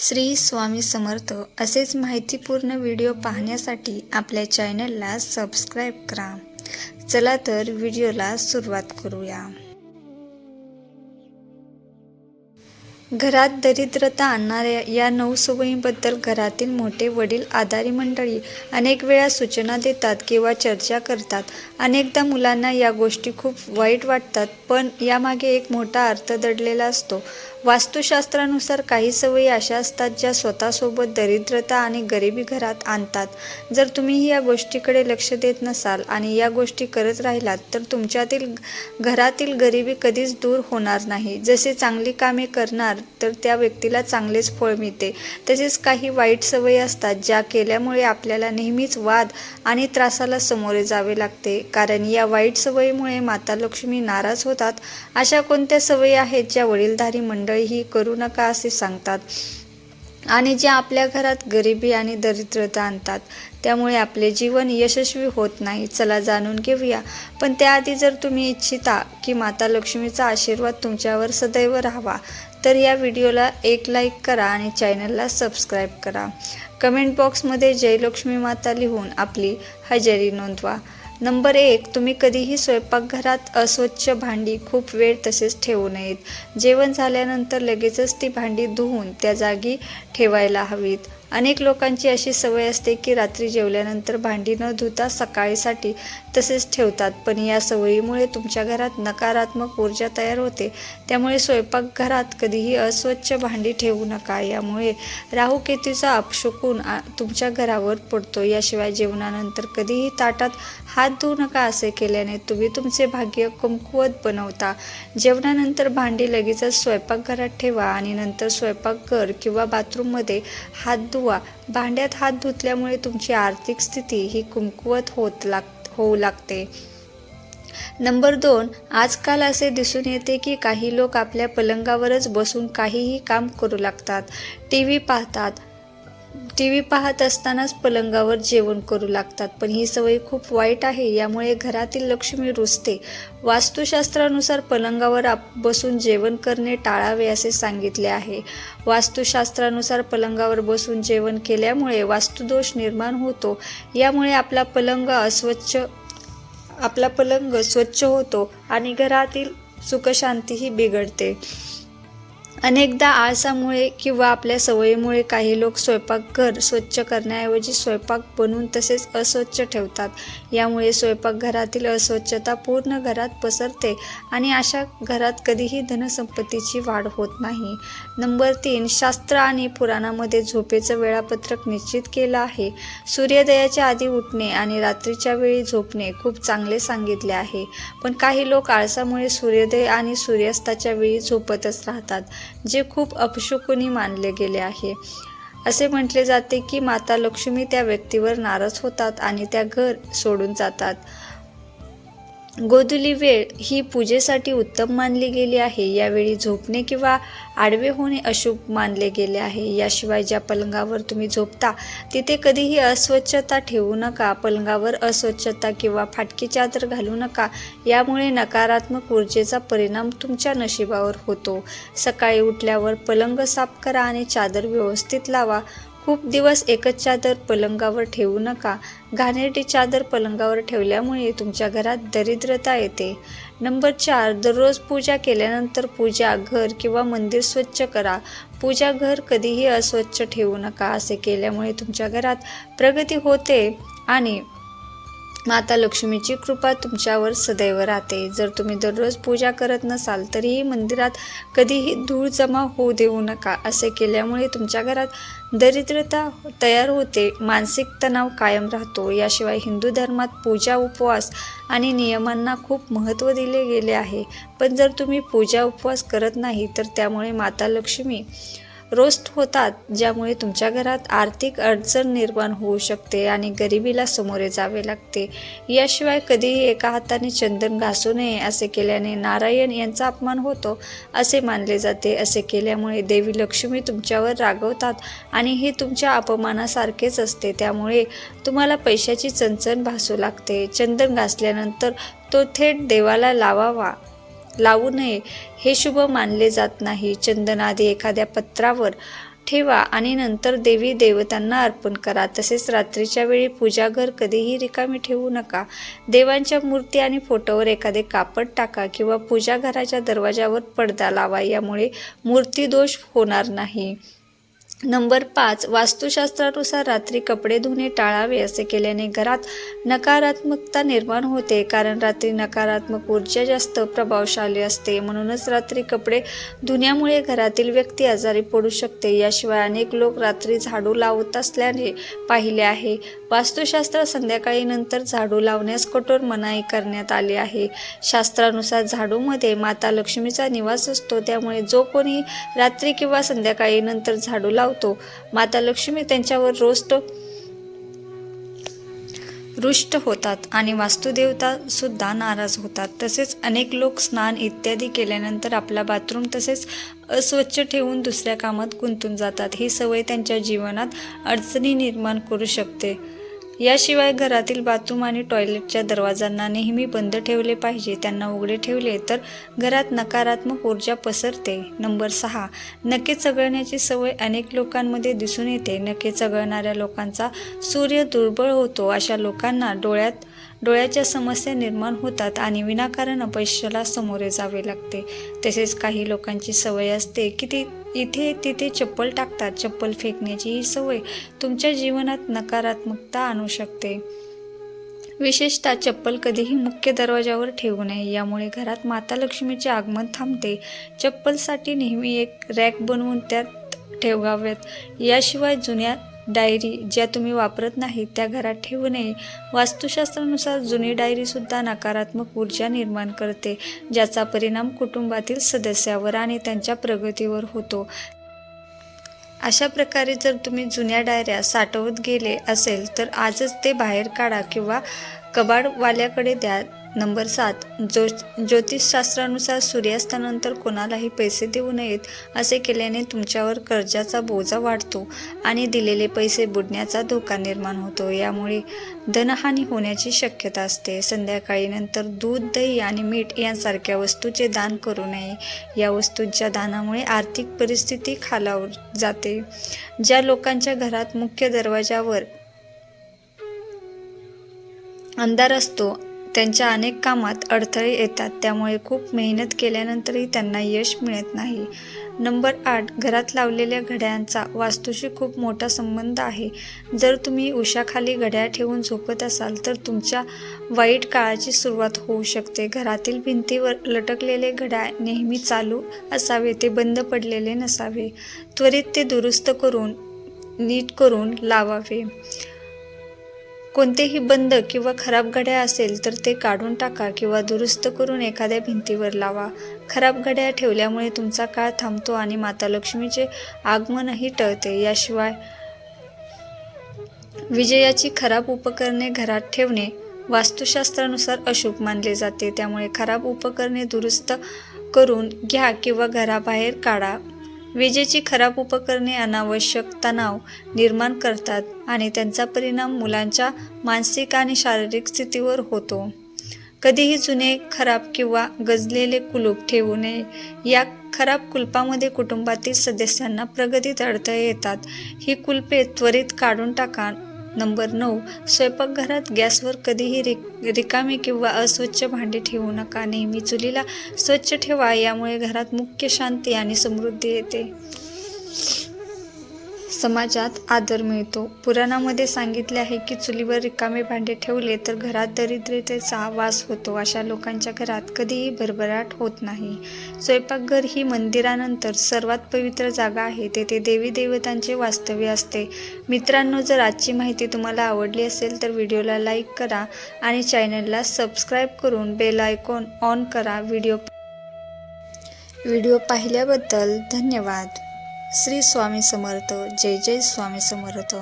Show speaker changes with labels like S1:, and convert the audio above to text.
S1: श्री स्वामी समर्थ असेच माहितीपूर्ण व्हिडिओ पाहण्यासाठी आपल्या चॅनलला सबस्क्राईब करा. चला तर व्हिडिओला सुरुवात करूया. घरात दरिद्रता आणणाऱ्या या 9 सवयींबद्दल घरातील मोठे वडील आधारी मंडळी अनेक वेळा सूचना देतात किंवा चर्चा करतात. अनेकदा मुलांना या गोष्टी खूप वाईट वाटतात, पण यामागे एक मोठा अर्थ दडलेला असतो. वास्तुशास्त्रानुसार काही सवयी अशा असतात ज्या स्वतःसोबत दरिद्रता आणि गरिबी घरात आणतात. जर तुम्ही या गोष्टीकडे लक्ष देत नसाल आणि या गोष्टी करत राहिलात तर तुमच्यातील घरातील गरिबी कधीच दूर होणार नाही. जसे चांगली कामे करणार तर त्या व्यक्तीला चांगलेच फळ मिळते, तसेच काही वाईट सवयी असतात ज्या केल्यामुळे आपल्याला नेहमीच वाद आणि त्रासाला सामोरे जावे लागते, कारण या वाईट सवयीमुळे माता लक्ष्मी नाराज होतात. अशा कोणत्या सवयी आहेत ज्या वडीलधारी मंडळीही करू नका असे सांगतात आणि ज्या आपल्या घरात गरिबी आणि दरिद्रता आणतात, त्यामुळे आपले जीवन यशस्वी होत नाही? चला जाणून घेऊया. पण त्याआधी जर तुम्ही इच्छिता की माता लक्ष्मीचा आशीर्वाद तुमच्यावर सदैव राहावा तर या व्हिडिओला एक लाईक करा आणि चॅनलला सबस्क्राईब करा. कमेंट बॉक्समध्ये जय लक्ष्मी माता लिहून आपली हजेरी नोंदवा. नंबर 1, तुम्ही कधीही स्वयंपाकघरात अस्वच्छ भांडी खूप वेळ तसेच ठेवू नयेत. जेवण झाल्यानंतर लगेचच ती भांडी धुवून त्या जागी ठेवायला हवीत. अनेक लोकांची अशी सवय असते की रात्री जेवल्यानंतर भांडी न धुता सकाळीसाठी तसेच ठेवतात, पण या सवयीमुळे तुमच्या घरात नकारात्मक ऊर्जा तयार होते. त्यामुळे स्वयंपाकघरात कधीही अस्वच्छ भांडी ठेवू नका. यामुळे राहू केतूचा अपशकुन तुमच्या घरावर पडतो. याशिवाय जेवणानंतर कधीही ताटात हात धुवू नका. असे केल्याने तुम्ही तुमचे भाग्य कमकुवत बनवता. जेवणानंतर भांडी लगेचच स्वयंपाकघरात ठेवा आणि नंतर स्वयंपाकघर किंवा बाथरूममध्ये हात धुवा. भांड्यात हात धुतल्यामुळे तुमची आर्थिक स्थिती ही कमकुवत होऊ लागते. नंबर 2, आजकाल असे दिसून येते की काही लोक आपल्या पलंगावरच बसून काहीही काम करू लागतात. टीव्ही पाहत असतानाच पलंगावर जेवण करू लागतात, पण ही सवय खूप वाईट आहे. यामुळे घरातील लक्ष्मी रुजते. वास्तुशास्त्रानुसार पलंगावर बसून जेवण करणे टाळावे असे सांगितले आहे. वास्तुशास्त्रानुसार पलंगावर बसून जेवण केल्यामुळे वास्तुदोष निर्माण होतो. यामुळे आपला पलंग स्वच्छ होतो आणि घरातील सुखशांतीही बिघडते. अनेकदा आळसामुळे किंवा आपल्या सवयीमुळे काही लोक स्वयंपाकघर स्वच्छ करण्याऐवजी स्वयंपाक बनवून तसेच अस्वच्छ ठेवतात. यामुळे स्वयंपाकघरातील अस्वच्छता पूर्ण घरात पसरते आणि अशा घरात कधीही धनसंपत्तीची वाढ होत नाही. नंबर 3, शास्त्र आणि पुराणामध्ये झोपेचं वेळापत्रक निश्चित केलं आहे. सूर्योदयाच्या आधी उठणे आणि रात्रीच्या वेळी झोपणे खूप चांगले सांगितले आहे, पण काही लोक आळसामुळे सूर्योदय आणि सूर्यास्ताच्या वेळी झोपतच राहतात, जे खूप अपशकुनी मानले गेले आहे. असे म्हटले जाते की माता लक्ष्मी त्या व्यक्तीवर नाराज होतात आणि त्या घर सोडून जातात. गोधूली वेळ ही पूजेसाठी उत्तम मानली गेली आहे. यावेळी झोपणे किंवा आडवे होणे अशुभ मानले गेले आहे. याशिवाय ज्या पलंगावर तुम्ही झोपता तिथे कधीही अस्वच्छता ठेवू नका. पलंगावर अस्वच्छता किंवा फाटकी चादर घालू नका. यामुळे नकारात्मक ऊर्जेचा परिणाम तुमच्या नशिबावर होतो. सकाळी उठल्यावर पलंग साफ करा आणि चादर व्यवस्थित लावा. खूप दिवस एकच चादर पलंगावर ठेवू नका. घाणेरडी चादर पलंगावर ठेवल्यामुळे तुमच्या घरात दरिद्रता येते. नंबर 4, दररोज पूजा केल्यानंतर पूजा घर किंवा मंदिर स्वच्छ करा. पूजा घर कधीही अस्वच्छ ठेवू नका. असे केल्यामुळे तुमच्या घरात प्रगती होते आणि माता लक्ष्मीची कृपा तुमच्यावर सदैव राहते. जर तुम्ही दररोज पूजा करत नसाल तरीही मंदिरात कधीही धूळ जमा होऊ देऊ नका. असे केल्यामुळे तुमच्या घरात दरिद्रता तयार होते, मानसिक तणाव कायम राहतो. याशिवाय हिंदू धर्मात पूजा, उपवास आणि नियमांना खूप महत्त्व दिले गेले आहे, पण जर तुम्ही पूजा उपवास करत नाही तर त्यामुळे माता लक्ष्मी रोस्ट होतात, ज्यामुळे तुमच्या घरात आर्थिक अडचण निर्माण होऊ शकते आणि गरिबीला सामोरे जावे लागते. याशिवाय कधीही एका हाताने चंदन घासू नये. असे केल्याने नारायण यांचा अपमान होतो असे मानले जाते. असे केल्यामुळे देवी लक्ष्मी तुमच्यावर रागवतात आणि हे तुमच्या अपमानासारखेच असते. त्यामुळे तुम्हाला पैशाची चणचण भासू लागते. चंदन घासल्यानंतर तो थेट देवाला लावावा लावू नये, हे शुभ मानले जात नाही. चंदन आधी एखाद्या पत्रावर ठेवा आणि नंतर देवी देवतांना अर्पण करा. तसेच रात्रीच्या वेळी पूजाघर कधीही रिकामी ठेवू नका. देवांच्या मूर्ती आणि फोटोवर एखादे कापड टाका किंवा पूजाघराच्या दरवाजावर पडदा लावा. यामुळे मूर्तीदोष होणार नाही. नंबर 5, वास्तुशास्त्रानुसार रात्री कपडे धुणे टाळावे. असे केल्याने घरात नकारात्मकता निर्माण होते, कारण रात्री नकारात्मक ऊर्जा जास्त प्रभावशाली असते. म्हणूनच रात्री कपडे धुण्यामुळे घरातील व्यक्ती आजारी पडू शकते. याशिवाय अनेक लोक रात्री झाडू लावत असल्याने पाहिले आहे. वास्तुशास्त्रात संध्याकाळी नंतर झाडू लावण्यास कठोर मनाई करण्यात आली आहे. शास्त्रानुसार झाडूमध्ये माता लक्ष्मीचा निवास असतो, त्यामुळे जो कोणी रात्री किंवा संध्याकाळी नंतर झाडू लावतो, माता लक्ष्मी त्यांच्यावर रुष्ट होतात आणि वास्तुदेवता सुद्धा नाराज होतात. तसेच अनेक लोक स्नान इत्यादी केल्यानंतर आपला बाथरूम तसेच अस्वच्छ ठेवून दुसऱ्या कामात गुंतून जातात. ही सवय त्यांच्या जीवनात अडचणी निर्माण करू शकते. याशिवाय घरातील बाथरूम आणि टॉयलेटच्या दरवाजांना नेहमी बंद ठेवले पाहिजे. त्यांना उघडे ठेवले तर घरात नकारात्मक ऊर्जा पसरते. नंबर 6, नखे चघळण्याची सवय अनेक लोकांमध्ये दिसून येते. नखे चघळणाऱ्या लोकांचा सूर्य दुर्बळ होतो. अशा लोकांना डोळ्याच्या समस्या निर्माण होतात आणि विनाकारण अपयशाला सामोरे जावे लागते. तसेच काही लोकांची सवय असते की ती इथे तिथे चप्पल टाकतात. चप्पल फेकण्याची ही सवय तुमच्या जीवनात नकारात्मकता आणू शकते. विशेषतः चप्पल कधीही मुख्य दरवाजावर ठेवू नये, यामुळे घरात माता लक्ष्मीचे आगमन थांबते. चप्पलसाठी नेहमी एक रॅक बनवून त्यात ठेवाव्यात. याशिवाय जुन्या डायरी ज्या तुम्ही वापरत नाही त्या घरात ठेवू नये. वास्तुशास्त्रानुसार जुनी डायरीसुद्धा नकारात्मक ऊर्जा निर्माण करते, ज्याचा परिणाम कुटुंबातील सदस्यावर आणि त्यांच्या प्रगतीवर होतो. अशा प्रकारे जर तुम्ही जुन्या डायऱ्या साठवत गेले असेल तर आजच ते बाहेर काढा किंवा कबाडवाल्याकडे द्या. नंबर 7, ज्योतिषशास्त्रानुसार सूर्यास्तानंतर कोणालाही पैसे देऊ नयेत. असे केल्याने तुमच्यावर कर्जाचा बोजा वाढतो आणि दिलेले पैसे बुडण्याचा धोका निर्माण होतो. यामुळे धनहानी होण्याची शक्यता असते. संध्याकाळी नंतर दूध, दही आणि मीठ यांसारख्या वस्तूचे दान करू नये. या वस्तूंच्या दानामुळे आर्थिक परिस्थिती खालावत जाते. ज्या लोकांच्या घरात मुख्य दरवाजावर अंधार असतो त्यांच्या अनेक कामात अडथळे येतात. त्यामुळे खूप मेहनत केल्यानंतरही त्यांना यश मिळत नाही. नंबर 8, घरात लावलेल्या घड्याळांचा वास्तूशी खूप मोठा संबंध आहे. जर तुम्ही उशाखाली घड्याळ ठेवून झोपत असाल तर तुमच्या वाईट काळाची सुरुवात होऊ शकते. घरातील भिंतीवर लटकलेले घड्याळ नेहमी चालू असावे, ते बंद पडलेले नसावे. त्वरित ते दुरुस्त करून नीट करून लावावे. कोणतेही बंद किंवा खराब घड्याळ असेल तर ते काढून टाका किंवा दुरुस्त करून एखाद्या भिंतीवर लावा. खराब घड्याळ ठेवल्यामुळे तुमचा काळ थांबतो आणि माता लक्ष्मीचे आगमनही टळते. याशिवाय विजेची खराब उपकरणे घरात ठेवणे वास्तुशास्त्रानुसार अशुभ मानले जाते. त्यामुळे खराब उपकरणे दुरुस्त करून घ्या किंवा घराबाहेर काढा. विजेची खराब उपकरणे अनावश्यक तणाव निर्माण करतात आणि त्यांचा परिणाम मुलांच्या मानसिक आणि शारीरिक स्थितीवर होतो. कधीही जुने, खराब किंवा गंजलेले कुलूप ठेवू नये. या खराब कुलपामध्ये कुटुंबातील सदस्यांना प्रगतीत अडथळे येतात. ही कुलपे त्वरित काढून टाका. नंबर 9, स्वयंपाकघरात गॅसवर कधीही रिकामी किंवा अस्वच्छ भांडी ठेवू नका. नेहमी चुलीला स्वच्छ ठेवा. यामुळे घरात मुख्य शांती आणि समृद्धी येते. समाजात आदर मिळतो. पुराणामध्ये सांगितले आहे की चुलीवर रिकामे भांडे ठेवले तर घरात दरिद्रतेचा वास होतो. अशा लोकांच्या घरात कधीही भरभराट होत नाही. स्वयंपाकघर ही मंदिरानंतर सर्वात पवित्र जागा आहे. तेथे देवी देवतांचे वास्तव्य असते. मित्रांनो, जर आजची माहिती तुम्हाला आवडली असेल तर व्हिडिओला लाईक करा आणि चॅनलला सबस्क्राईब करून बेल आयकॉन ऑन करा. व्हिडिओ पाहिल्याबद्दल धन्यवाद. श्री स्वामी समर्थ. जय जय स्वामी समर्थ.